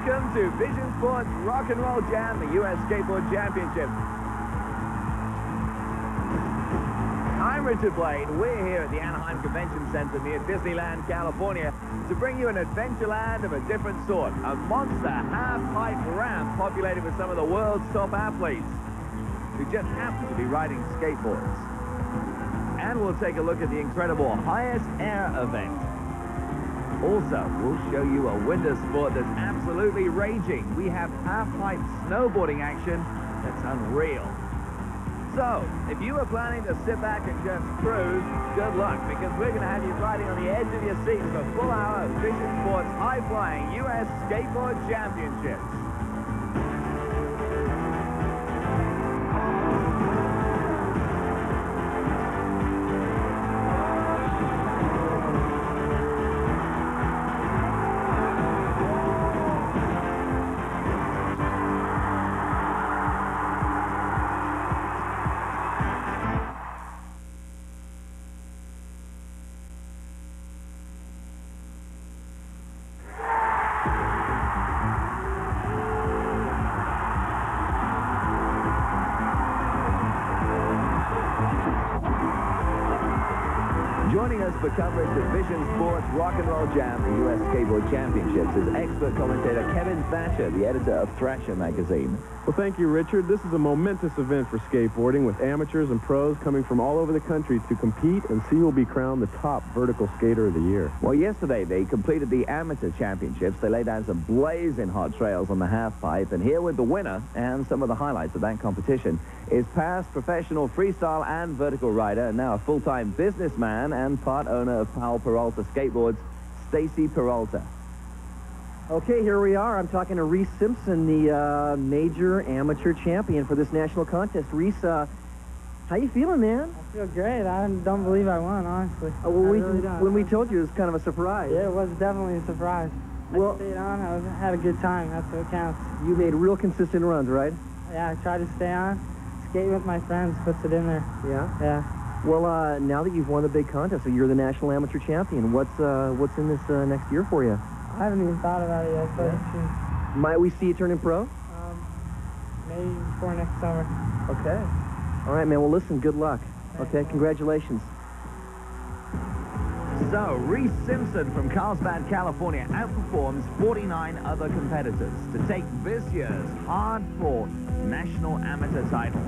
Welcome to Vision Sports Rock and Roll Jam, the U.S. Skateboard Championship. I'm Richard Blaine. We're here at the Anaheim Convention Center near Disneyland, California, to bring you an adventure land of a different sort. A monster half-pipe ramp populated with some of the world's top athletes who just happen to be riding skateboards. And we'll take a look at the incredible highest air event. Also, we'll show you a winter sport that's absolutely raging. We have half-pipe snowboarding action that's unreal. So, if you were planning to sit back and just cruise, good luck, because we're going to have you riding on the edge of your seat for a full hour of Vision Sports high-flying U.S. Skateboard Championships. Joining us for coverage of Vision Sports Rock and Roll Jam, the U.S. Skateboard Championships, is expert commentator Kevin Thatcher, the editor of Thrasher magazine. Well, thank you, Richard. This is a momentous event for skateboarding, with amateurs and pros coming from all over the country to compete and see who will be crowned the top vertical skater of the year. Well, yesterday they completed the amateur championships. They laid down some blazing hot trails on the half-pipe, and here with the winner and some of the highlights of that competition is past professional freestyle and vertical rider, and now a full-time businessman and part owner of Powell Peralta Skateboards, Stacy Peralta. Okay, here we are. I'm talking to Reese Simpson, the major amateur champion for this national contest. Reese, how you feeling, man? I feel great. I don't believe I won, honestly. Well, when we told you, it was kind of a surprise. Yeah, it was definitely a surprise. Well, I stayed on. I had a good time. That's what counts. You made real consistent runs, right? Yeah, I tried to stay on. Skate with my friends, puts it in there. Yeah? Yeah. Well, now that you've won the big contest, so you're the national amateur champion, what's in this next year for you? I haven't even thought about it yet, but yeah. Might we see you turning pro? Maybe before next summer. Okay. All right, man. Well, listen, good luck. Okay, congratulations. So, Reese Simpson from Carlsbad, California, outperforms 49 other competitors to take this year's hard-fought national amateur title.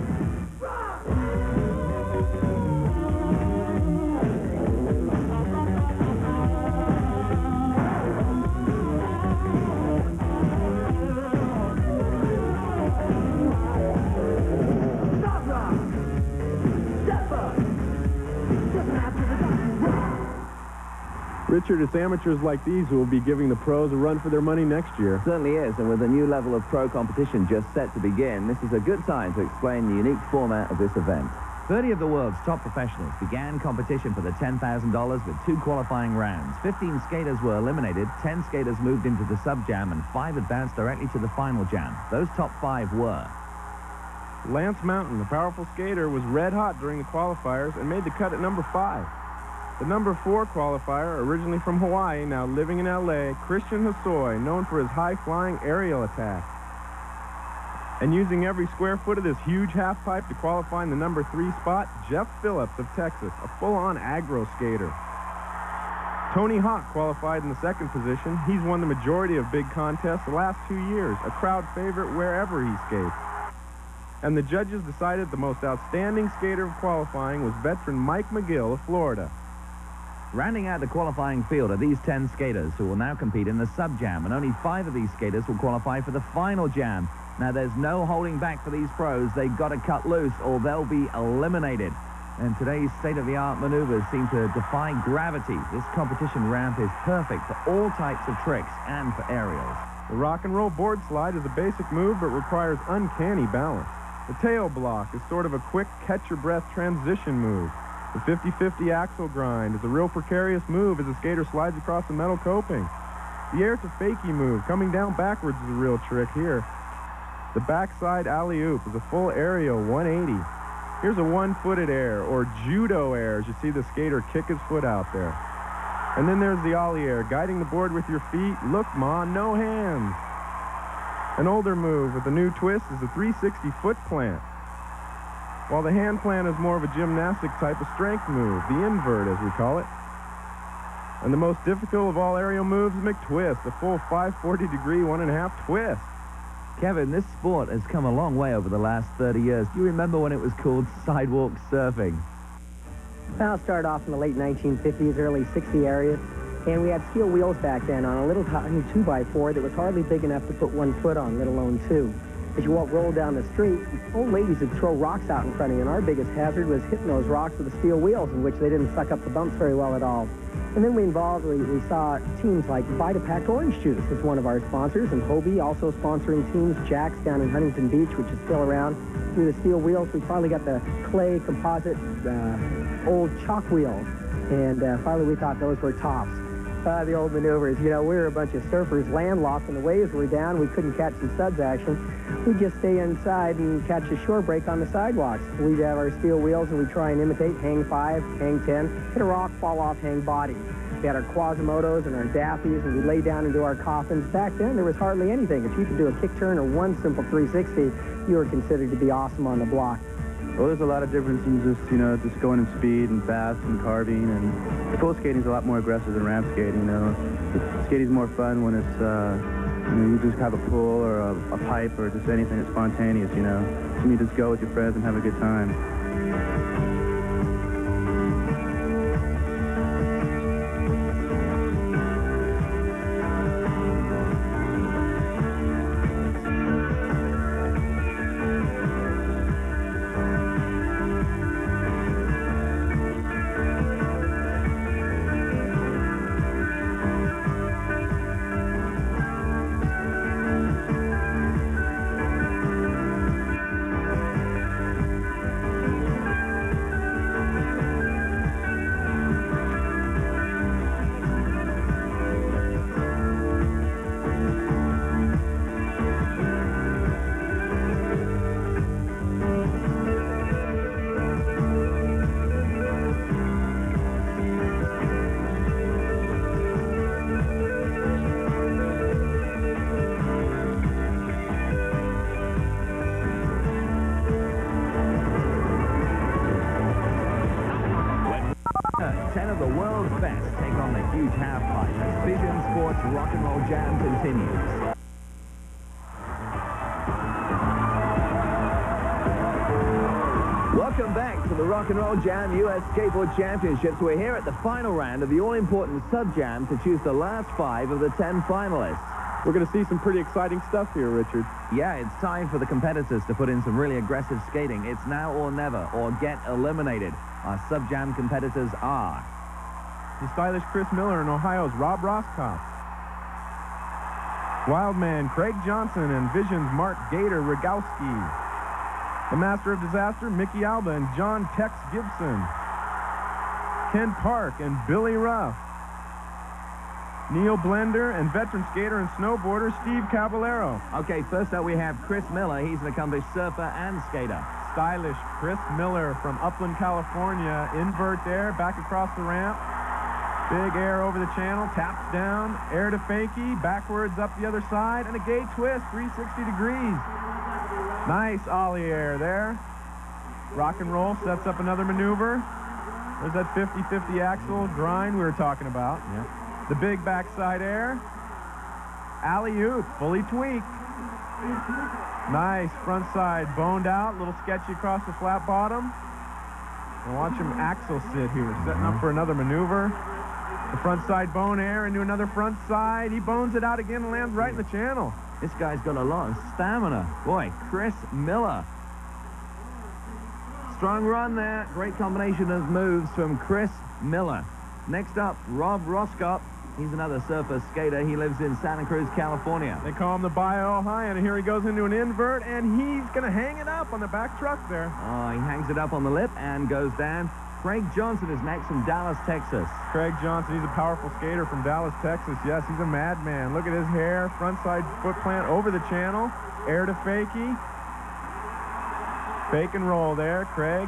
Richard, it's amateurs like these who will be giving the pros a run for their money next year. Certainly is, and with a new level of pro competition just set to begin, this is a good time to explain the unique format of this event. 30 of the world's top professionals began competition for the $10,000 with 2 qualifying rounds. 15 skaters were eliminated, 10 skaters moved into the sub-jam, and 5 advanced directly to the final jam. Those top 5 were... Lance Mountain, the powerful skater, was red hot during the qualifiers and made the cut at number 5. The number 4 qualifier, originally from Hawaii, now living in L.A., Christian Hosoi, known for his high-flying aerial attack. And using every square foot of this huge half-pipe to qualify in the number 3 spot, Jeff Phillips of Texas, a full-on aggro skater. Tony Hawk qualified in the 2nd position. He's won the majority of big contests the last 2 years, a crowd favorite wherever he skates. And the judges decided the most outstanding skater of qualifying was veteran Mike McGill of Florida. Rounding out the qualifying field are these 10 skaters who will now compete in the sub-jam, and only 5 of these skaters will qualify for the final jam. Now, there's no holding back for these pros. They've got to cut loose or they'll be eliminated. And today's state-of-the-art maneuvers seem to defy gravity. This competition ramp is perfect for all types of tricks and for aerials. The rock and roll board slide is a basic move but requires uncanny balance. The tail block is sort of a quick catch-your-breath transition move. The 50-50 axle grind is a real precarious move as the skater slides across the metal coping. The air to fakie move, coming down backwards, is a real trick here. The backside alley-oop is a full aerial 180. Here's a one-footed air, or judo air, as you see the skater kick his foot out there. And then there's the ollie air, guiding the board with your feet. Look, Ma, no hands. An older move with a new twist is a 360 foot plant, while the hand plant is more of a gymnastic type of strength move, the invert as we call it. And the most difficult of all aerial moves is McTwist, a full 540-degree 1.5 twist. Kevin, this sport has come a long way over the last 30 years. Do you remember when it was called sidewalk surfing? Well, it started off in the late 1950s, early 60 area, and we had steel wheels back then on a little tiny 2x4 that was hardly big enough to put one foot on, let alone two. As you roll down the street, old ladies would throw rocks out in front of you, and our biggest hazard was hitting those rocks with the steel wheels, in which they didn't suck up the bumps very well at all. And then we saw teams like Vitapack Orange Juice as one of our sponsors, and Hobie also sponsoring teams, Jack's down in Huntington Beach, which is still around. Through the steel wheels, we finally got the clay composite old chalk wheels, and finally we thought those were tops. The old maneuvers. You know, we were a bunch of surfers landlocked and the waves were down. We couldn't catch some suds action. We'd just stay inside and catch a shore break on the sidewalks. We'd have our steel wheels and we'd try and imitate hang 5, hang 10, hit a rock, fall off, hang body. We had our Quasimodos and our Daffies, and we'd lay down into our coffins. Back then, there was hardly anything. If you could do a kick turn or one simple 360, you were considered to be awesome on the block. Well, there's a lot of difference in just, you know, just going in speed and fast and carving, and full skating's a lot more aggressive than ramp skating, you know. Skating's more fun when it's, you know, you just have a pull or a pipe or just anything that's spontaneous, you know. And you just go with your friends and have a good time. Halfpipe as Vision Sports Rock and Roll Jam continues. Welcome back to the Rock and Roll Jam U.S. Skateboard Championships. We're here at the final round of the all-important sub-jam to choose the last 5 of the 10 finalists. We're going to see some pretty exciting stuff here, Richard. Yeah, it's time for the competitors to put in some really aggressive skating. It's now or never, or get eliminated. Our sub-jam competitors are... the stylish Chris Miller and Ohio's Rob Roscoff. Wildman Craig Johnson and Vision's Mark Gator Rogowski. The Master of Disaster, Mickey Alba and John Tex Gibson. Ken Park and Billy Ruff. Neil Blender and veteran skater and snowboarder Steve Caballero. Okay, first up we have Chris Miller. He's an accomplished surfer and skater. Stylish Chris Miller from Upland, California. Invert there, back across the ramp. Big air over the channel, taps down, air to fakie, backwards up the other side, and a gay twist, 360 degrees. Nice ollie air there. Rock and roll, sets up another maneuver. There's that 50-50 axle grind we were talking about. Yeah. The big backside air. Alley-oop, fully tweaked. Nice front side, boned out, a little sketchy across the flat bottom. And watch him axle sit here, setting up for another maneuver. The front side bone air into another front side. He bones it out again and lands right in the channel. This guy's got a lot of stamina. Boy, Chris Miller. Strong run there. Great combination of moves from Chris Miller. Next up, Rob Roscott. He's another surfer skater. He lives in Santa Cruz, California. They call him the Bio High, and here he goes into an invert, and he's going to hang it up on the back truck there. Oh, he hangs it up on the lip and goes down. Craig Johnson is next from Dallas, Texas. Craig Johnson, he's a powerful skater from Dallas, Texas. Yes, he's a madman. Look at his hair, front side foot plant over the channel, air to fakie. Fake and roll there, Craig.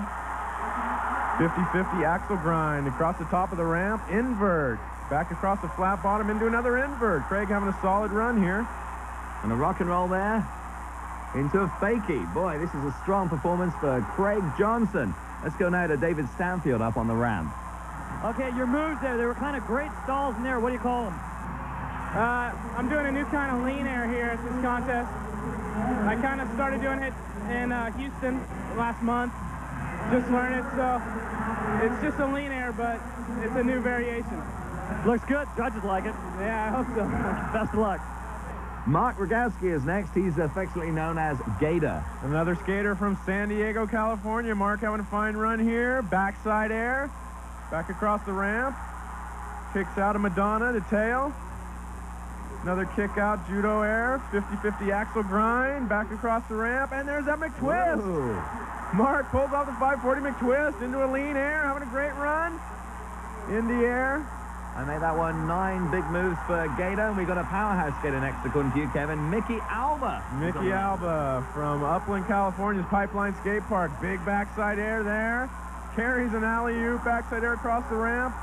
50-50 axle grind across the top of the ramp, invert. Back across the flat bottom into another invert. Craig having a solid run here. And a rock and roll there into a fakie. Boy, this is a strong performance for Craig Johnson. Let's go now to David Stanfield up on the ramp. Okay, your moves there, they were kind of great stalls in there. What do you call them? I'm doing a new kind of lean air here at this contest. I kind of started doing it in Houston last month. Just learned it, so it's just a lean air, but it's a new variation. Looks good. Judges like it. Yeah, I hope so. Best of luck. Mark Rogowski is next. He's affectionately known as Gator. Another skater from San Diego, California. Mark having a fine run here. Backside air. Back across the ramp. Kicks out a Madonna to tail. Another kick out, judo air. 50-50 axle grind. Back across the ramp. And there's that McTwist. Whoa. Mark pulls off the 540 McTwist into a lean air. Having a great run. In the air. I made that one 9 big moves for Gator, and we got a powerhouse skater next according to you, Kevin. Mickey Alba. Mickey Alba from Upland, California's Pipeline Skate Park. Big backside air there. Carries an alley-oop backside air across the ramp.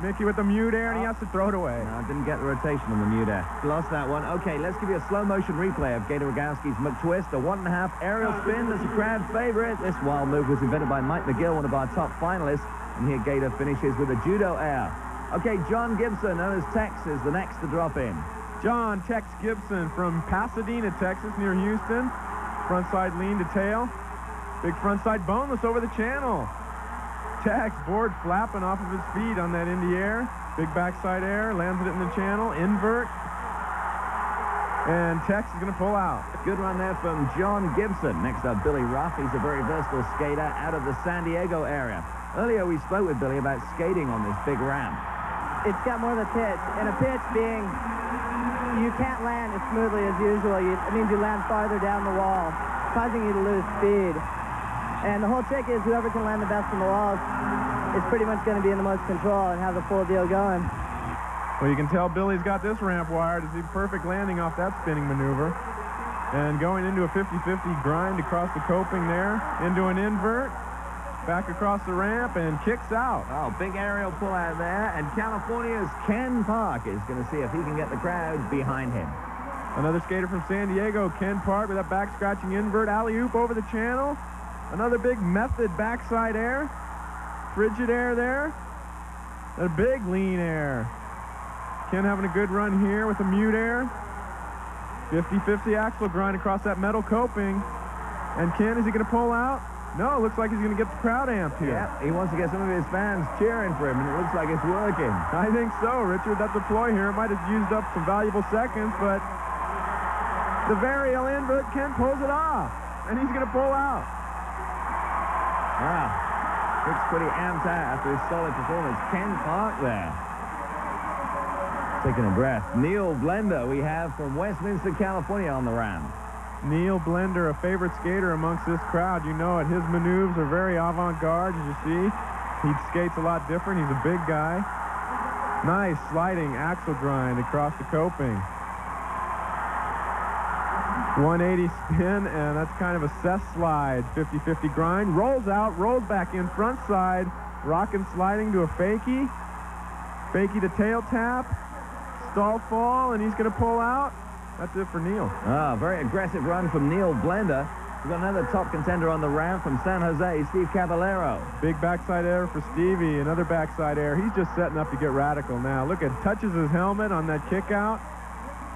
Mickey with the mute air, and he has to throw it away. No, didn't get the rotation on the mute air. Lost that one. Okay, let's give you a slow-motion replay of Gator Rogowski's McTwist, a 1.5 aerial spin. That's a crowd favorite. This wild move was invented by Mike McGill, one of our top finalists. And here Gator finishes with a judo air. Okay, John Gibson, known as Tex, is the next to drop in. John Tex Gibson from Pasadena, Texas, near Houston. Frontside lean to tail. Big frontside boneless over the channel. Tex, board flapping off of his feet on that in the air. Big backside air, lands it in the channel, invert. And Tex is going to pull out. Good run there from John Gibson. Next up, Billy Ruff. He's a very versatile skater out of the San Diego area. Earlier, we spoke with Billy about skating on this big ramp. It's got more of a pitch, and a pitch being you can't land as smoothly as usual. It means you land farther down the wall, causing you to lose speed. And the whole trick is whoever can land the best on the walls is pretty much going to be in the most control and have the full deal going. Well, you can tell Billy's got this ramp wired. It's a perfect landing off that spinning maneuver. And going into a 50-50 grind across the coping there, into an invert. Back across the ramp and kicks out. Oh, big aerial pull out there. And California's Ken Park is going to see if he can get the crowd behind him. Another skater from San Diego, Ken Park, with that back scratching invert alley-oop over the channel. Another big method backside air. Frigid air there. A big lean air. Ken having a good run here with a mute air. 50-50 axle grind across that metal coping. And Ken, is he going to pull out? No, it looks like he's going to get the crowd amped here. Yeah, he wants to get some of his fans cheering for him, and it looks like it's working. I think so, Richard. That deploy here might have used up some valuable seconds, but the varial invert, Ken pulls it off, and he's going to pull out. Wow, looks pretty amped out after his solid performance. Ken Park there. Taking a breath. Neil Blender we have from Westminster, California on the ramp. Neil Blender, a favorite skater amongst this crowd. You know it. His maneuvers are very avant-garde, as you see. He skates a lot different. He's a big guy. Nice sliding axle grind across the coping. 180 spin, and that's kind of a cess slide. 50-50 grind. Rolls out, rolls back in, front side. Rock and sliding to a fakie. Fakie to tail tap. Stall fall, and he's going to pull out. That's it for Neil. Ah, very aggressive run from Neil Blender. We've got another top contender on the ramp from San Jose, Steve Caballero. Big backside air for Stevie. Another backside air. He's just setting up to get radical now. Look at, touches his helmet on that kick out.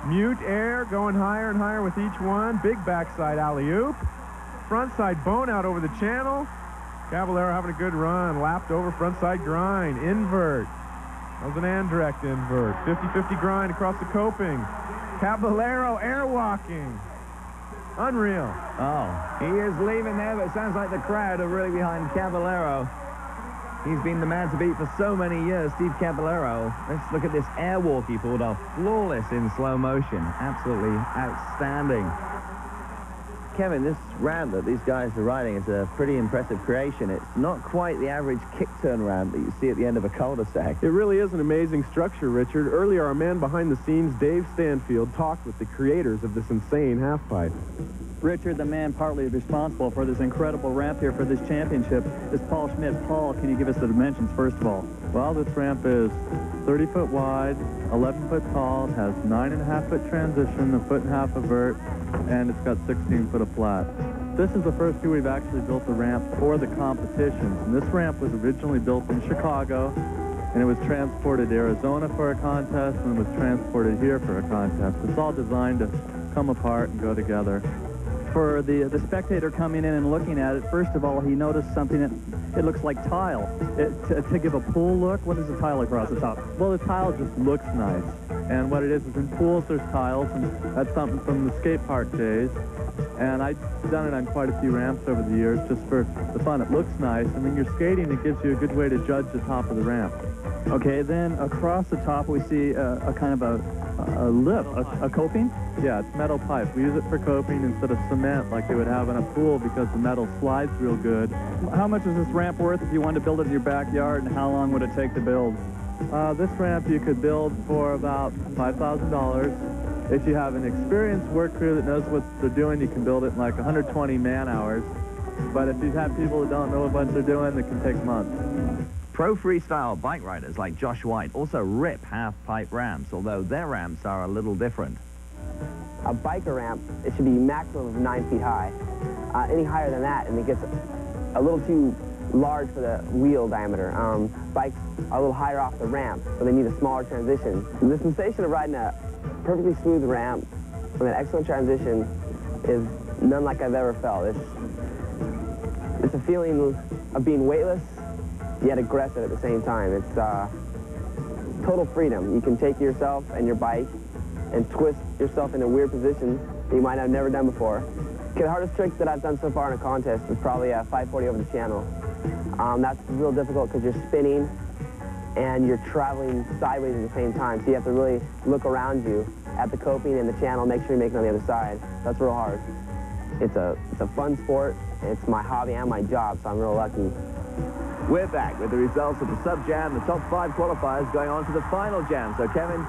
Mute air going higher and higher with each one. Big backside alley-oop. Frontside bone out over the channel. Caballero having a good run. Lapped over frontside grind. Invert. That was an Andrecht invert. 50-50 grind across the coping. Caballero airwalking. Unreal. Oh, he is leaving there, but it sounds like the crowd are really behind Caballero. He's been the man to beat for so many years, Steve Caballero. Let's look at this airwalk he pulled off. Flawless in slow motion. Absolutely outstanding. Kevin, this ramp that these guys are riding is a pretty impressive creation. It's not quite the average kick-turn ramp that you see at the end of a cul-de-sac. It really is an amazing structure, Richard. Earlier, our man behind the scenes, Dave Stanfield, talked with the creators of this insane half-pipe. Richard, the man partly responsible for this incredible ramp here for this championship, is Paul Schmidt. Paul, can you give us the dimensions, first of all? Well, this ramp is 30 foot wide, 11 foot tall, it has 9.5 foot transition, 1.5 foot of vert, and it's got 16 foot of flat. This is the first year we've actually built a ramp for the competitions. And this ramp was originally built in Chicago, and it was transported to Arizona for a contest, and it was transported here for a contest. It's all designed to come apart and go together. For the spectator coming in and looking at it, first of all, he noticed something that it looks like tile. To give a pool look, what is the tile across the top? Well, the tile just looks nice. And what it is in pools there's tiles, and that's something from the skate park days. And I've done it on quite a few ramps over the years just for the fun. It looks nice, and when you're skating, it gives you a good way to judge the top of the ramp. Okay, then across the top we see a kind of a lip, a coping? Yeah, it's metal pipe. We use it for coping instead of cement like they would have in a pool because the metal slides real good. How much is this ramp worth if you wanted to build it in your backyard, and how long would it take to build? This ramp you could build for about $5,000. If you have an experienced work crew that knows what they're doing, you can build it in like 120 man-hours. But if you have people that don't know what they're doing, it can take months. Pro freestyle bike riders like Josh White also rip half-pipe ramps, although their ramps are a little different. A biker ramp, it should be maximum of 9 feet high. Any higher than that, and it gets a little too large for the wheel diameter. Bikes are a little higher off the ramp, so they need a smaller transition. The sensation of riding a perfectly smooth ramp with an excellent transition is none like I've ever felt. It's a feeling of being weightless, yet aggressive at the same time. It's total freedom. You can take yourself and your bike and twist yourself into weird positions that you might have never done before. The hardest tricks that I've done so far in a contest is probably a 540 over the channel. That's real difficult because you're spinning and you're traveling sideways at the same time, so you have to really look around you at the coping and the channel, make sure you make it on the other side. That's real hard. It's a fun sport. It's my hobby and my job, so I'm real lucky. We're back with the results of the sub-jam, the top 5 qualifiers going on to the final jam. So Kevin,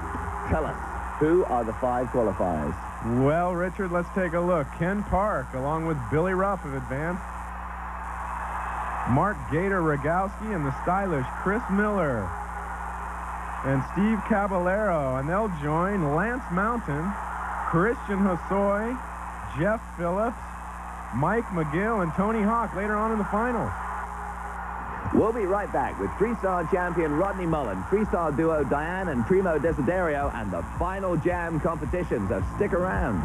tell us, who are the 5 qualifiers? Well, Richard, let's take a look. Ken Park, along with Billy Ruff, have advanced. Mark Gator Rogowski and the stylish Chris Miller. And Steve Caballero, and they'll join Lance Mountain, Christian Hosoi, Jeff Phillips, Mike McGill, and Tony Hawk later on in the finals. We'll be right back with freestyle champion Rodney Mullen, freestyle duo Diane and Primo Desiderio, and the final jam competition, so stick around.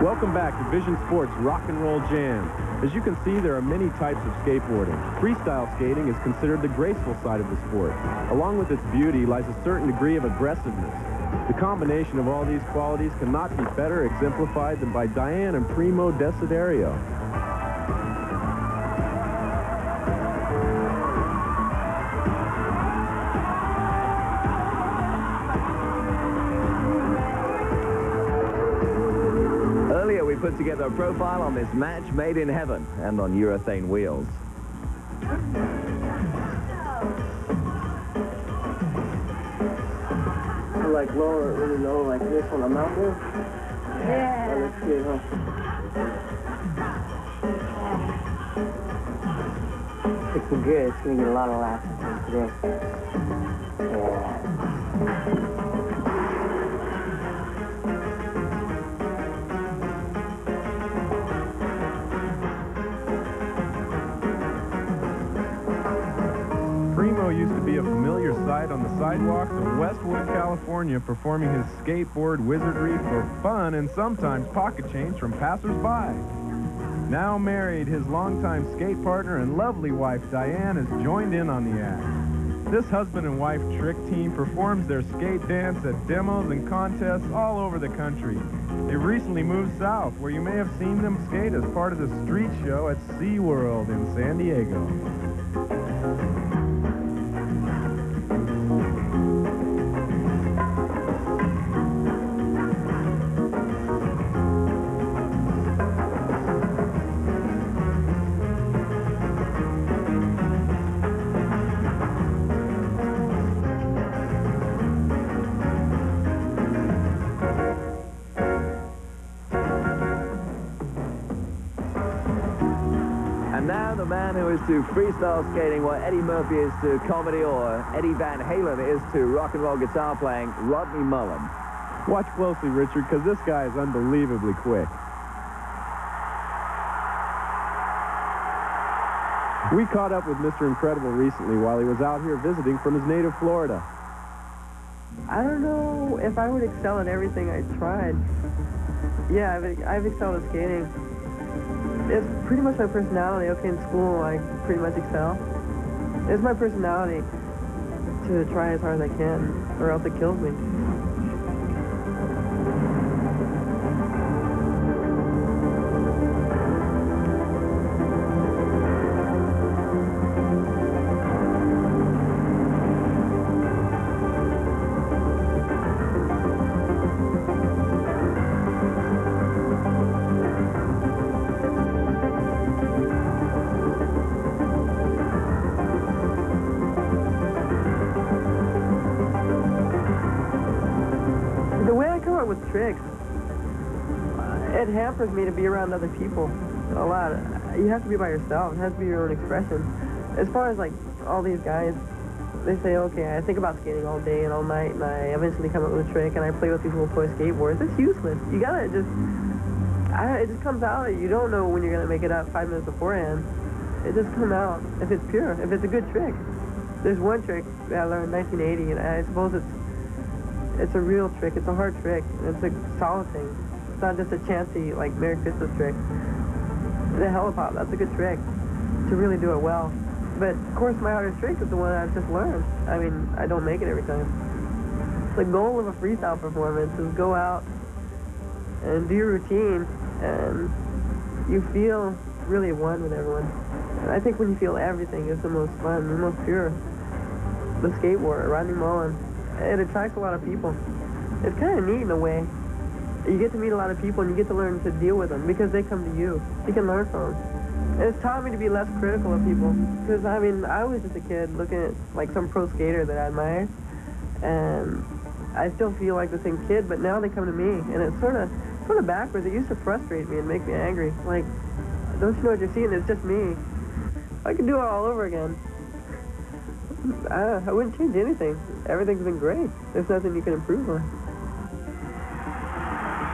Welcome back to Vision Sports Rock and Roll Jam. As you can see, there are many types of skateboarding. Freestyle skating is considered the graceful side of the sport. Along with its beauty lies a certain degree of aggressiveness. The combination of all these qualities cannot be better exemplified than by Diane and Primo Desiderio. We put together a profile on this match made in heaven and on urethane wheels. Like lower, really low, like this on the mountain. Yeah. That looks good, huh? It's good. It's gonna get a lot of laughs today. Yeah. Used to be a familiar sight on the sidewalks of Westwood, California, performing his skateboard wizardry for fun and sometimes pocket change from passers-by. Now married, his longtime skate partner and lovely wife Diane has joined in on the act. This husband and wife trick team performs their skate dance at demos and contests all over the country. They recently moved south, where you may have seen them skate as part of the street show at SeaWorld in San Diego. now the man who is to freestyle skating what Eddie Murphy is to comedy or Eddie Van Halen is to rock and roll guitar playing, Rodney Mullen. Watch closely, Richard, because this guy is unbelievably quick. We caught up with Mr. Incredible recently while he was out here visiting from his native Florida. I don't know if I would excel at everything I tried. Yeah, I've excelled at skating. It's pretty much my personality. Okay, in school, I pretty much excel. It's my personality to try as hard as I can, or else it kills me. With tricks, it hampers me to be around other people a lot. You have to be by yourself. It has to be your own expression. As far as like all these guys, they say, okay, I think about skating all day and all night, and I eventually come up with a trick, and I play with these little toy skateboards. It's useless. You gotta it just comes out. You don't know when you're gonna make it up 5 minutes beforehand. It just comes out if it's pure, if it's a good trick. There's one trick that I learned in 1980, and I suppose it's a real trick. It's a hard trick. And it's a solid thing. It's not just a chancy, like, Merry Christmas trick. The helipop, that's a good trick to really do it well. But, of course, my hardest trick is the one I've just learned. I mean, I don't make it every time. The goal of a freestyle performance is go out and do your routine, and you feel really one with everyone. And I think when you feel everything is the most fun, the most pure. The skateboarder, Rodney Mullen. It attracts a lot of people. It's kind of neat in a way. You get to meet a lot of people and you get to learn to deal with them because they come to you. You can learn from them. And it's taught me to be less critical of people. Because, I mean, I was just a kid looking at, like, some pro skater that I admire. And I still feel like the same kid, but now they come to me. And it's sort of backwards. It used to frustrate me and make me angry. Like, don't you know what you're seeing? It's just me. I can do it all over again. I wouldn't change anything. Everything's been great. There's nothing you can improve on.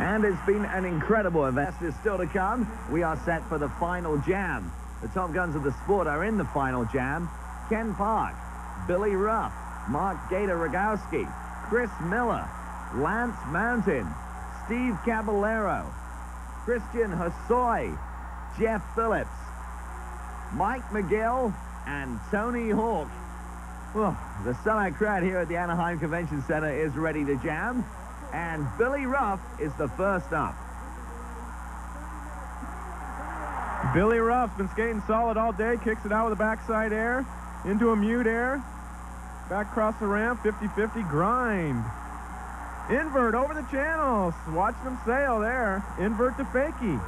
And it's been an incredible event. There's still to come. We are set for the final jam. The top guns of the sport are in the final jam. Ken Park, Billy Ruff, Mark Gator-Rogowski, Chris Miller, Lance Mountain, Steve Caballero, Christian Hosoi, Jeff Phillips, Mike McGill, and Tony Hawk. Well, the sellout crowd here at the Anaheim Convention Center is ready to jam, and Billy Ruff is the first up. Billy Ruff's been skating solid all day, kicks it out with a backside air, into a mute air, back across the ramp, 50-50 grind. Invert over the channels, watch them sail there, invert to fakie.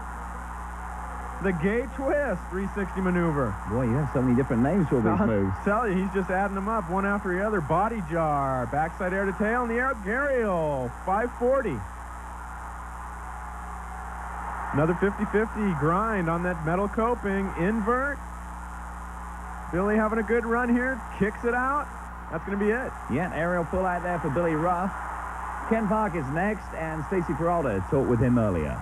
The gay twist, 360 maneuver. Boy, you have so many different names for these moves. I tell you, he's just adding them up one after the other. Body jar, backside air to tail, and the air Gariel, 540. Another 50-50 grind on that metal coping, invert. Billy having a good run here, kicks it out. That's going to be it. Yeah, aerial pull out there for Billy Ruff. Ken Park is next, and Stacy Peralta talked with him earlier.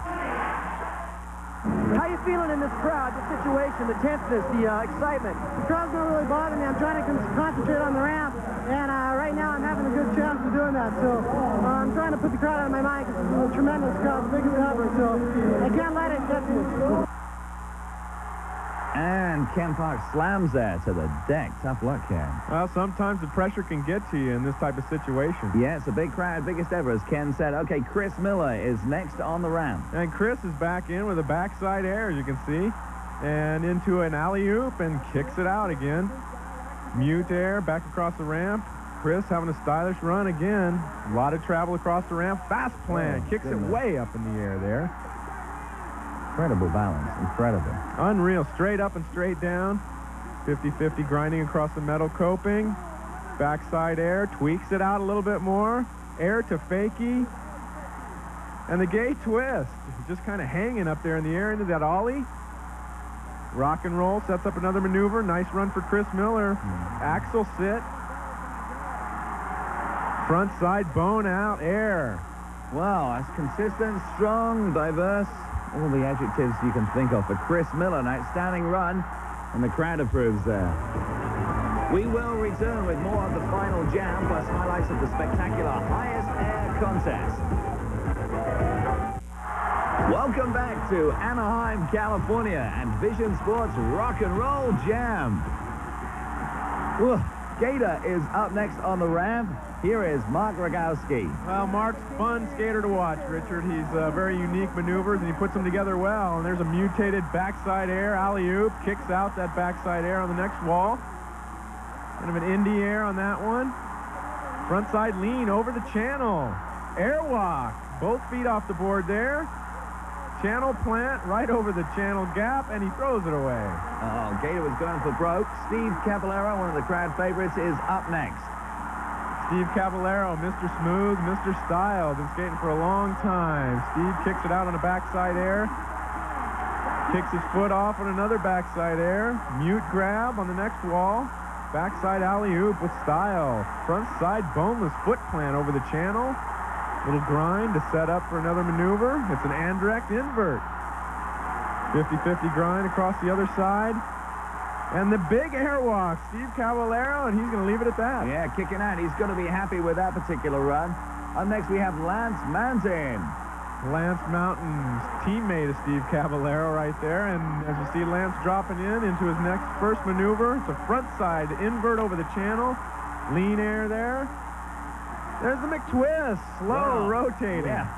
How you feeling in this crowd, the situation, the tenseness, the excitement? The crowd's not really bothering me. I'm trying to concentrate on the ramp, and right now I'm having a good chance of doing that. So I'm trying to put the crowd out of my mind because it's a tremendous crowd, the biggest ever. So I can't let it get to me. And Ken Park slams there to the deck. Tough luck, Ken. Well, sometimes the pressure can get to you in this type of situation. Yeah, it's a big crowd, biggest ever, as Ken said. Okay, Chris Miller is next on the ramp. And Chris is back in with a backside air, as you can see, and into an alley-oop and kicks it out again. Mute air, back across the ramp. Chris having a stylish run again. A lot of travel across the ramp. Fast plant, kicks it way up in the air there. Incredible balance, incredible. Unreal, straight up and straight down. 50-50 grinding across the metal coping. Backside air, tweaks it out a little bit more. Air to fakie. And the gay twist, just kind of hanging up there in the air into that ollie. Rock and roll, sets up another maneuver. Nice run for Chris Miller. Axel sit. Front side bone out, air. Wow, that's consistent, strong, diverse. All the adjectives you can think of for Chris Miller. An outstanding run, and the crowd approves there. We will return with more of the final jam, plus highlights of the spectacular highest air contest. Welcome back to Anaheim, California, and Vision Sports Rock and Roll Jam. Whew. Gator is up next on the ramp. Here is Mark Rogowski. Well, Mark's a fun skater to watch, Richard. He's very unique maneuvers, and he puts them together well. And there's a mutated backside air alley-oop. Kicks out that backside air on the next wall. Kind of an indie air on that one. Front side lean over the channel. Airwalk. Both feet off the board there. Channel plant right over the channel gap, and he throws it away. Oh, Gator was going for broke. Steve Caballero, one of the crowd favorites, is up next. Steve Caballero, Mr. Smooth, Mr. Style. Been skating for a long time. Steve kicks it out on a backside air. Kicks his foot off on another backside air. Mute grab on the next wall. Backside alley-oop with style. Front side boneless foot plant over the channel. Little grind to set up for another maneuver. It's an Andrecht invert. 50-50 grind across the other side. And the big airwalk, Steve Caballero, and he's going to leave it at that. Yeah, kicking out. He's going to be happy with that particular run. Up next, we have Lance Mountain. Lance Mountain's teammate of Steve Caballero right there. And as you see Lance dropping into his next first maneuver, it's a front side invert over the channel. Lean air there. There's the McTwist, slow rotating. Yeah.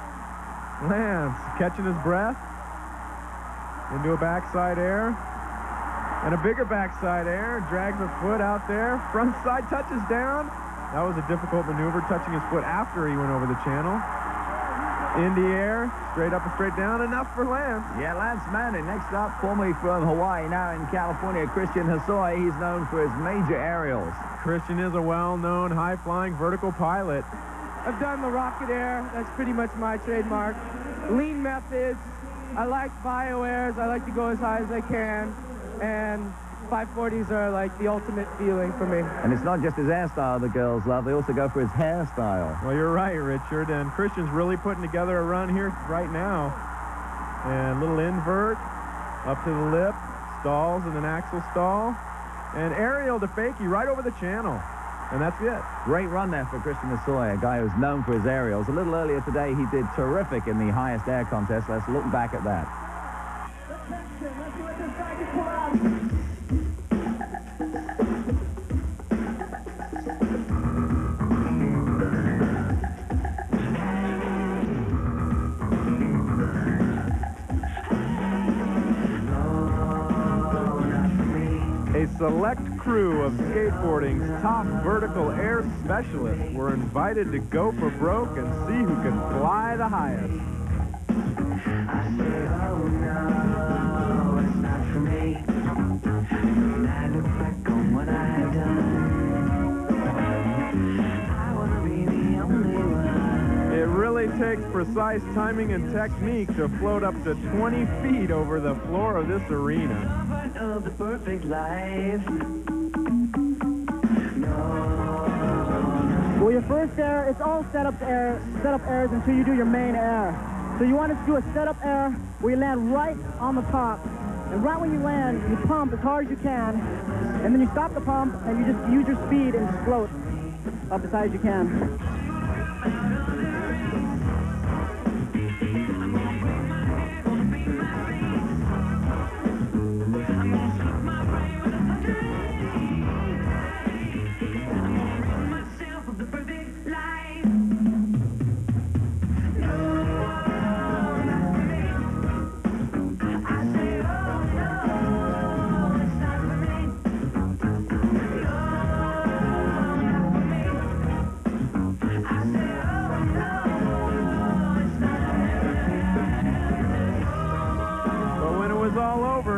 Lance catching his breath into a backside air. And a bigger backside air, drags a foot out there. Front side touches down. That was a difficult maneuver, touching his foot after he went over the channel. In the air, straight up and straight down, enough for Lance. Yeah, Lance Mountain. Next up, formerly from Hawaii, now in California, Christian Hosoi. He's known for his major aerials. Christian is a well-known high-flying vertical pilot. I've done the rocket air. That's pretty much my trademark. Lean methods. I like bio airs. I like to go as high as I can. And 540s are like the ultimate feeling for me. And it's not just his hairstyle the girls love. They also go for his hairstyle. Well, you're right, Richard. And Christian's really putting together a run here right now. And little invert up to the lip. Stalls and an axle stall. And aerial to fakie right over the channel. And that's it. Great run there for Christian Hosoi, a guy who's known for his aerials. A little earlier today, he did terrific in the highest air contest. Let's look back at that. A select crew of skateboarding's top vertical air specialists were invited to go for broke and see who could fly the highest. I say, oh no, it's not for me. And I look back on what I have done. I want to be the only one. It really takes precise timing and technique to float up to 20 feet over the floor of this arena. Of the perfect life. Well, your first air, it's all setup airs until you do your main air. So you want to do a setup air where you land right on the top. And right when you land, you pump as hard as you can. And then you stop the pump and you just use your speed and just float up as high as you can.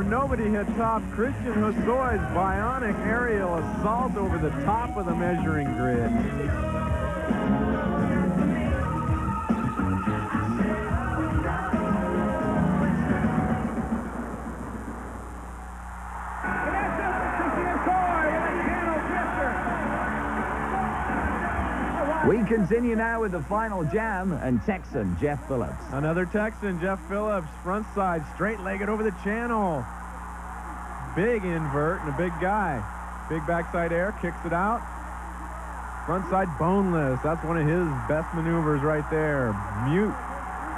Nobody had topped Christian Hosoi's bionic aerial assault over the top of the measuring grid. We continue now with the final jam, and Texan Jeff Phillips. Another Texan, Jeff Phillips, front side, straight-legged over the channel. Big invert and a big guy. Big backside air, kicks it out. Front side boneless. That's one of his best maneuvers right there. Mute.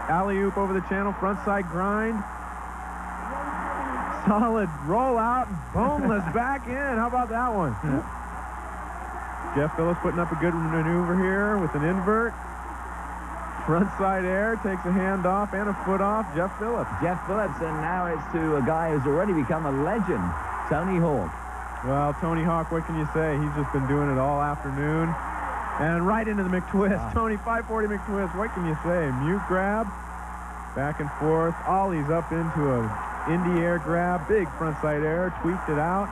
Alley-oop over the channel, front side grind. Solid roll out, boneless back in. How about that one? Jeff Phillips putting up a good maneuver here with an invert. Front side air, takes a hand off and a foot off. Jeff Phillips. Jeff Phillips, and now it's to a guy who's already become a legend, Tony Hawk. Well, Tony Hawk, what can you say? He's just been doing it all afternoon. And right into the McTwist. Wow. Tony, 540 McTwist. What can you say? Mute grab, back and forth. Ollies up into a Indy air grab. Big front side air, tweaked it out.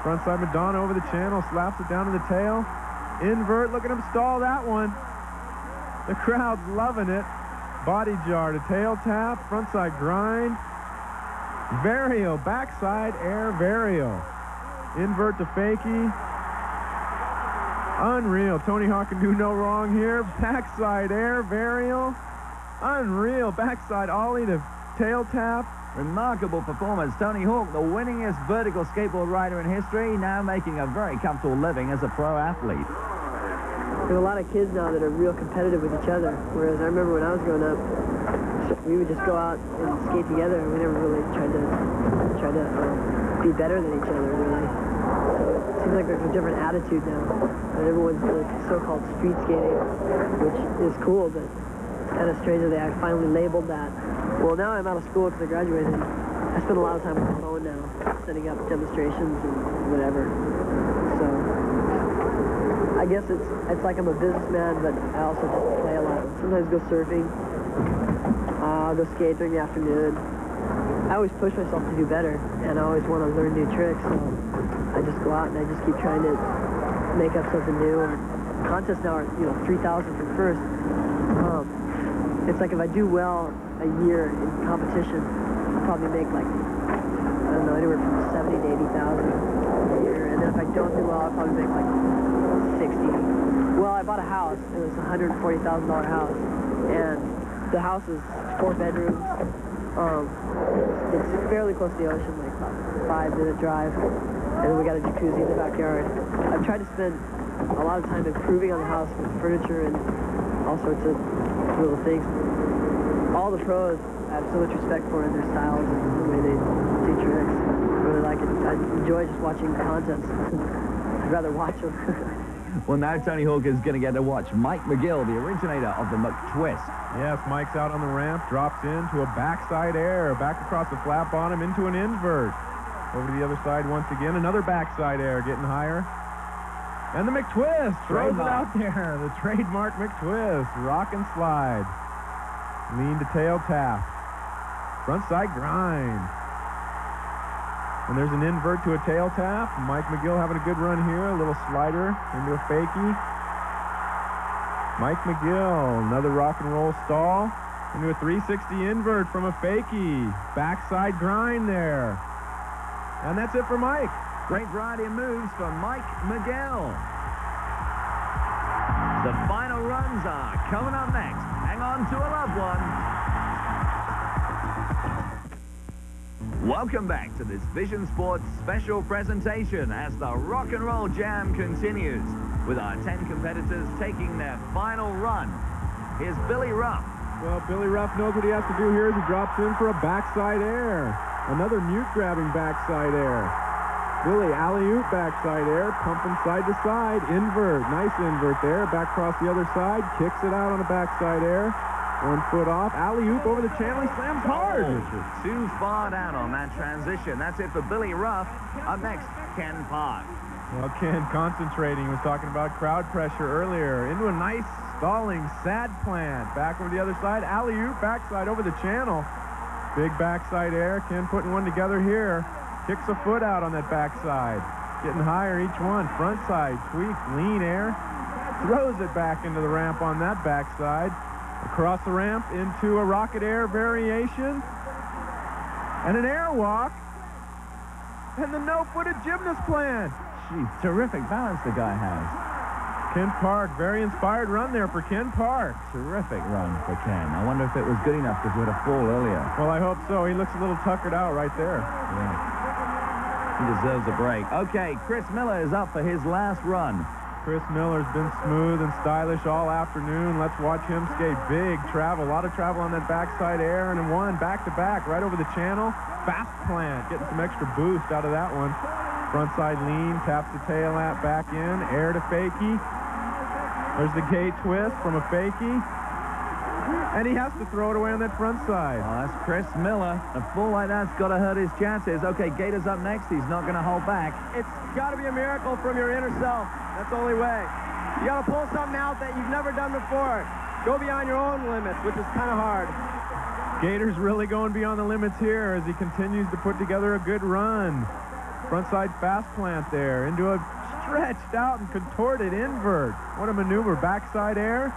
Front side Madonna over the channel, slaps it down to the tail. Invert, look at him stall that one. The crowd's loving it. Body jar to tail tap, front side grind. Varial, backside air varial. Invert to fakie. Unreal. Tony Hawk can do no wrong here. Backside air varial. Unreal. Backside ollie to tail tap. Remarkable performance. Tony Hawk, the winningest vertical skateboard rider in history, now making a very comfortable living as a pro athlete. There's a lot of kids now that are real competitive with each other, whereas I remember when I was growing up, we would just go out and skate together, and we never really tried to be better than each other, really. So it seems like there's a different attitude now, and everyone's like so-called street skating, which is cool, but it's kind of strange that they finally labeled that. Well, now I'm out of school because I graduated. I spend a lot of time on the phone now, setting up demonstrations and whatever. So I guess it's like I'm a businessman, but I also just play a lot. Sometimes go surfing. I'll go skate during the afternoon. I always push myself to do better, and I always want to learn new tricks, so I just go out and I just keep trying to make up something new. And contests now are, 3,000 for first. It's like if I do well a year in competition, I'll probably make like, I don't know, anywhere from 70 to 80,000 a year. And then if I don't do well, I'll probably make like 60. Well, I bought a house. It was a $140,000 house, and the house is 4 bedrooms. It's fairly close to the ocean, like about a 5-minute drive. And then we got a jacuzzi in the backyard. I've tried to spend a lot of time improving on the house with furniture and all sorts of little things. All the pros I have so much respect for in their styles and the way they do tricks. I really like it. I enjoy just watching contests. I'd rather watch them. Well, now Tony Hawk is going to get to watch Mike McGill, the originator of the McTwist. Yes, Mike's out on the ramp, drops into a backside air, back across the flat bottom into an invert. Over to the other side once again, another backside air, getting higher. And the McTwist throws it out there. The trademark McTwist, rock and slide. Lean to tail tap. Front side grind. And there's an invert to a tail tap. Mike McGill having a good run here. A little slider into a fakie. Mike McGill, another rock and roll stall. Into a 360 invert from a fakie. Backside grind there. And that's it for Mike. Great variety of moves for Mike McGill. The final runs are coming up next. Hang on to a loved one. Welcome back to this Vision Sports special presentation as the Rock and Roll Jam continues with our 10 competitors taking their final run. Here's Billy Ruff. Well, Billy Ruff knows what he has to do here as he drops in for a backside air. Another mute-grabbing backside air. Billy, alley-oop backside air, pumping side to side, invert. Nice invert there. Back across the other side, kicks it out on a backside air. 1 foot off, alley-oop over the channel, he slams hard. Too far down on that transition. That's it for Billy Ruff. Up next, Ken Park. Well, Ken concentrating. He was talking about crowd pressure earlier. Into a nice stalling sad plant. Back over the other side, alley-oop backside over the channel. Big backside air. Ken putting one together here. Kicks a foot out on that backside. Getting higher each one. Front side, tweak, lean air. Throws it back into the ramp on that backside. Across the ramp into a rocket air variation. And an airwalk. And the no-footed gymnast plant. Gee, terrific balance the guy has. Ken Park, very inspired run there for Ken Park. Terrific run for Ken. I wonder if it was good enough because we had a fall earlier. Well, I hope so. He looks a little tuckered out right there. Yeah. He deserves a break. Okay, Chris Miller is up for his last run. Chris Miller's been smooth and stylish all afternoon. Let's watch him skate. Big travel, a lot of travel on that backside air, and then one back-to-back right over the channel. Fast plant, getting some extra boost out of that one. Frontside lean, taps the tail lamp back in, air to fakie. There's the gate twist from a fakie. And he has to throw it away on that front side. Oh, that's Chris Miller. A fall like that's got to hurt his chances. Okay, Gator's up next. He's not going to hold back. It's got to be a miracle from your inner self. That's the only way. You got to pull something out that you've never done before. Go beyond your own limits, which is kind of hard. Gator's really going beyond the limits here as he continues to put together a good run. Frontside fast plant there into a stretched out and contorted invert. What a maneuver. Backside air.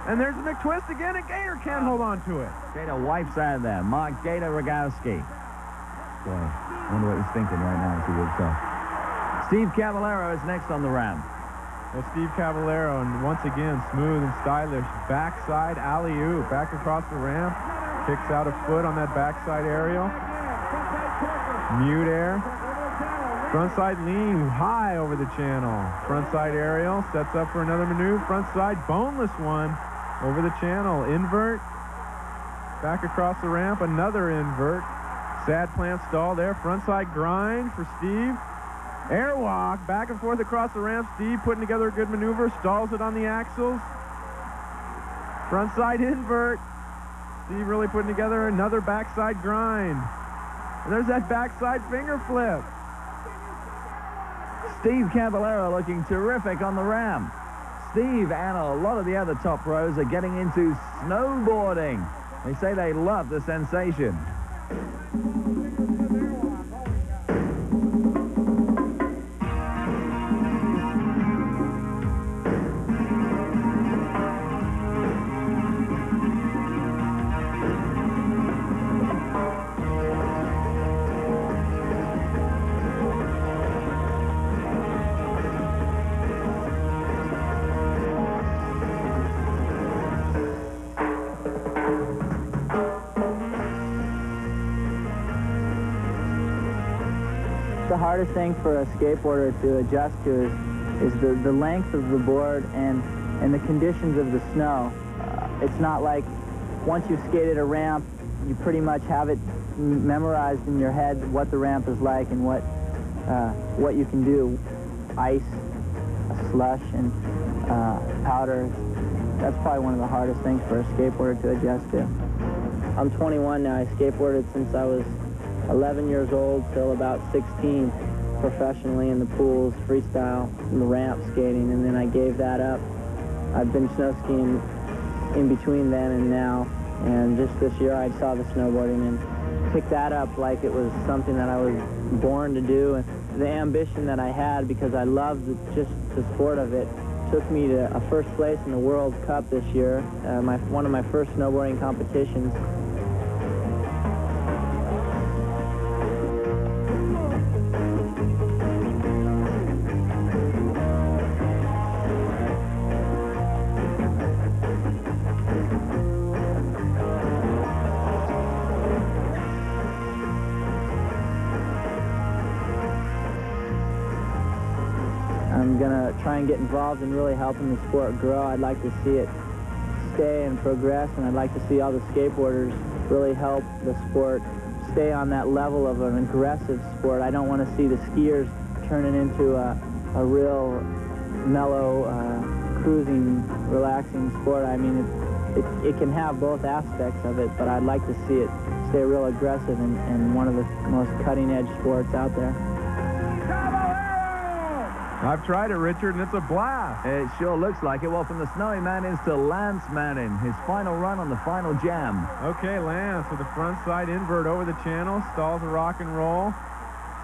And there's the McTwist again, and Gator can't hold on to it. Gator wipes out there. Mark Gator Rogowski. Boy, I wonder what he's thinking right now as he whips off. Steve Cavallero is next on the ramp. Well, Steve Cavallero, and once again, smooth and stylish. Backside alley-oop, back across the ramp. Kicks out a foot on that backside aerial. Mute air. Frontside lean high over the channel. Frontside aerial, sets up for another maneuver. Frontside boneless one over the channel. Invert. Back across the ramp, another invert. Sad plant stall there. Frontside grind for Steve. Airwalk, back and forth across the ramp. Steve putting together a good maneuver, stalls it on the axles. Frontside invert. Steve really putting together another backside grind. And there's that backside finger flip. Steve Cavallero looking terrific on the ramp. Steve and a lot of the other top pros are getting into snowboarding. They say they love the sensation. The hardest thing for a skateboarder to adjust to is the length of the board and the conditions of the snow. It's not like once you've skated a ramp, you pretty much have it memorized in your head what the ramp is like and what you can do. Ice, slush, and powder. That's probably one of the hardest things for a skateboarder to adjust to. I'm 21 now. I skateboarded since I was 11 years old till about 16 professionally in the pools, freestyle, and the ramp skating, and then I gave that up. I've been snow skiing in between then and now, and just this year I saw the snowboarding and picked that up like it was something that I was born to do. And the ambition that I had, because I loved just the sport of it, took me to a first place in the World Cup this year, one of my first snowboarding competitions. I'm going to try and get involved in really helping the sport grow. I'd like to see it stay and progress, and I'd like to see all the skateboarders really help the sport stay on that level of an aggressive sport. I don't want to see the skiers turn it into a real mellow, cruising, relaxing sport. I mean, it can have both aspects of it, but I'd like to see it stay real aggressive and one of the most cutting-edge sports out there. I've tried it, Richard, and it's a blast. It sure looks like it. Well, from the Snowy Mountains to Lance Mountain, his final run on the final jam. Okay, Lance with a front side invert over the channel, stalls a rock and roll,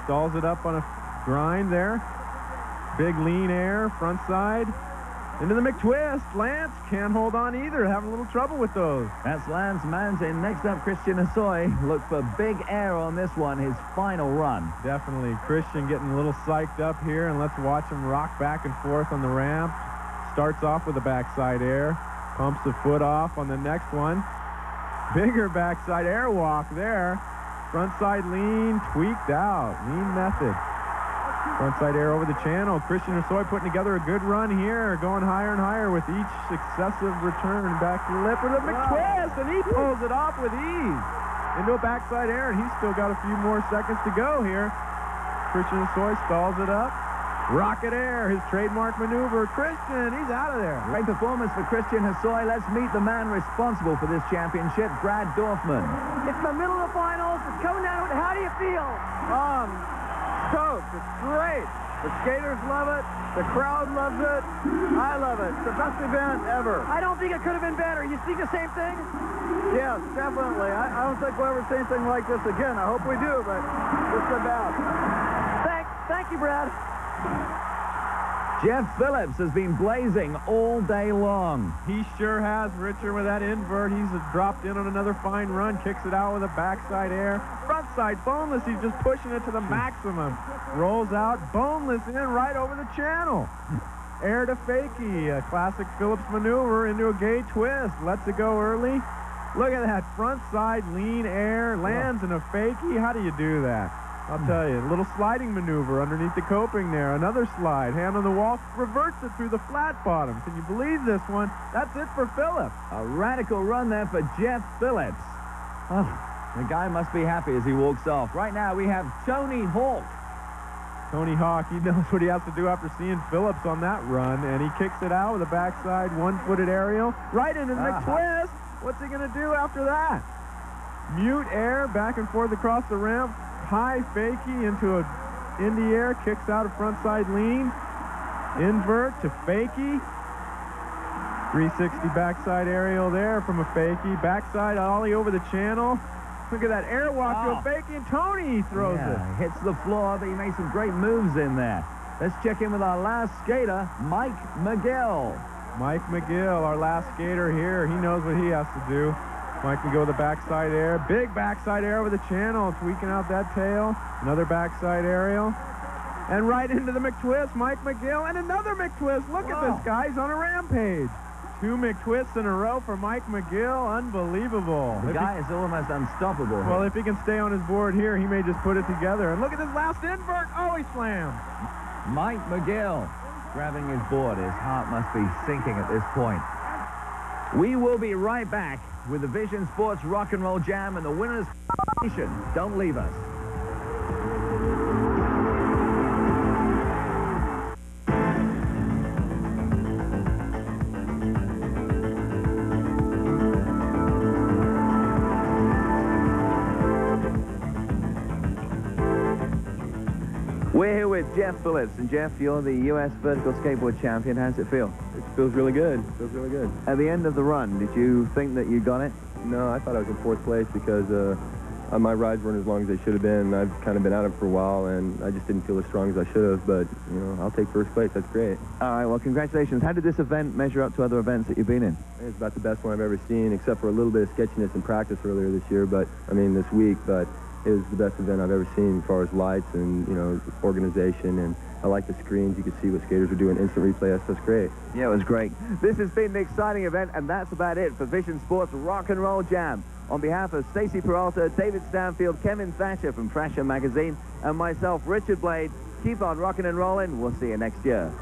stalls it up on a grind there. Big lean air, front side, into the McTwist. Lance can't hold on either, having a little trouble with those. That's Lance Mountain. Next up, Christian Hosoi. Look for big air on this one, his final run. Definitely. Christian getting a little psyched up here, and let's watch him rock back and forth on the ramp. starts off with a backside air, pumps the foot off on the next one. Bigger backside airwalk there. Frontside lean, tweaked out. Lean method. Frontside air over the channel. Christian Hosoi putting together a good run here, going higher and higher with each successive return back to the lip with a McTwist, and he pulls it off with ease into a backside air, and he's still got a few more seconds to go here. Christian Hosoi stalls it up. Rocket air, his trademark maneuver. Christian, he's out of there. Great performance for Christian Hosoi. Let's meet the man responsible for this championship, Brad Dorfman. It's the middle of the finals. It's coming down. How do you feel? Stoked. It's great. The skaters love it. The crowd loves it. I love it. It's the best event ever. I don't think it could have been better. You think the same thing? Yes, definitely. I don't think we'll ever see anything like this again. I hope we do, but it's the best. Thank you, Brad. Jeff Phillips has been blazing all day long. He sure has, Richard, with that invert. He's dropped in on another fine run, kicks it out with a backside air. Frontside boneless, he's just pushing it to the maximum. Rolls out, boneless in right over the channel. Air to fakie, a classic Phillips maneuver into a gay twist. Lets it go early. Look at that, frontside lean air, lands in a fakie. How do you do that? I'll tell you, a little sliding maneuver underneath the coping there. Another slide, hand on the wall, reverts it through the flat bottom. Can you believe this one? That's it for Phillips. A radical run there for Jeff Phillips. Oh, the guy must be happy as he walks off. Right now we have Tony Hawk. Tony Hawk, he knows what he has to do after seeing Phillips on that run, and he kicks it out with a backside one-footed aerial right into the McTwist. What's he going to do after that? Mute air back and forth across the ramp. High fakie into a in the air, kicks out a frontside lean, invert to fakie, 360 backside aerial there from a fakie, backside ollie over the channel. Look at that airwalk to a fakie, and Tony throws it. Hits the floor, but he made some great moves in there. Let's check in with our last skater, Mike McGill. Mike McGill, our last skater here. He knows what he has to do. Mike can go with the backside air. Big backside air over the channel, tweaking out that tail. Another backside aerial. And right into the McTwist, Mike McGill, and another McTwist. Look at this guy, he's on a rampage. 2 McTwists in a row for Mike McGill. Unbelievable. The guy is almost unstoppable. Well, if he can stay on his board here, he may just put it together. And look at this last invert. Oh, he slams. Mike McGill grabbing his board. His heart must be sinking at this point. We will be right back with the Vision Sports Rock and Roll Jam and the winners. Don't leave us. We're here with Jeff Phillips, and Jeff, you're the U.S. vertical skateboard champion. How does it feel? It feels really good. It feels really good. At the end of the run, did you think that you got it? No, I thought I was in 4th place because my rides weren't as long as they should have been. I've kind of been at it for a while, and I just didn't feel as strong as I should have. But, you know, I'll take 1st place. That's great. All right, well, congratulations. How did this event measure up to other events that you've been in? It's about the best one I've ever seen, except for a little bit of sketchiness in practice earlier this year, this week. But it was the best event I've ever seen as far as lights and, you know, organization. And I like the screens. You can see what skaters are doing. Instant replay. That's great. Yeah, it was great. This has been an exciting event, and that's about it for Vision Sports Rock and Roll Jam. On behalf of Stacey Peralta, David Stanfield, Kevin Thatcher from Thrasher Magazine, and myself, Richard Blade, keep on rocking and rolling. We'll see you next year.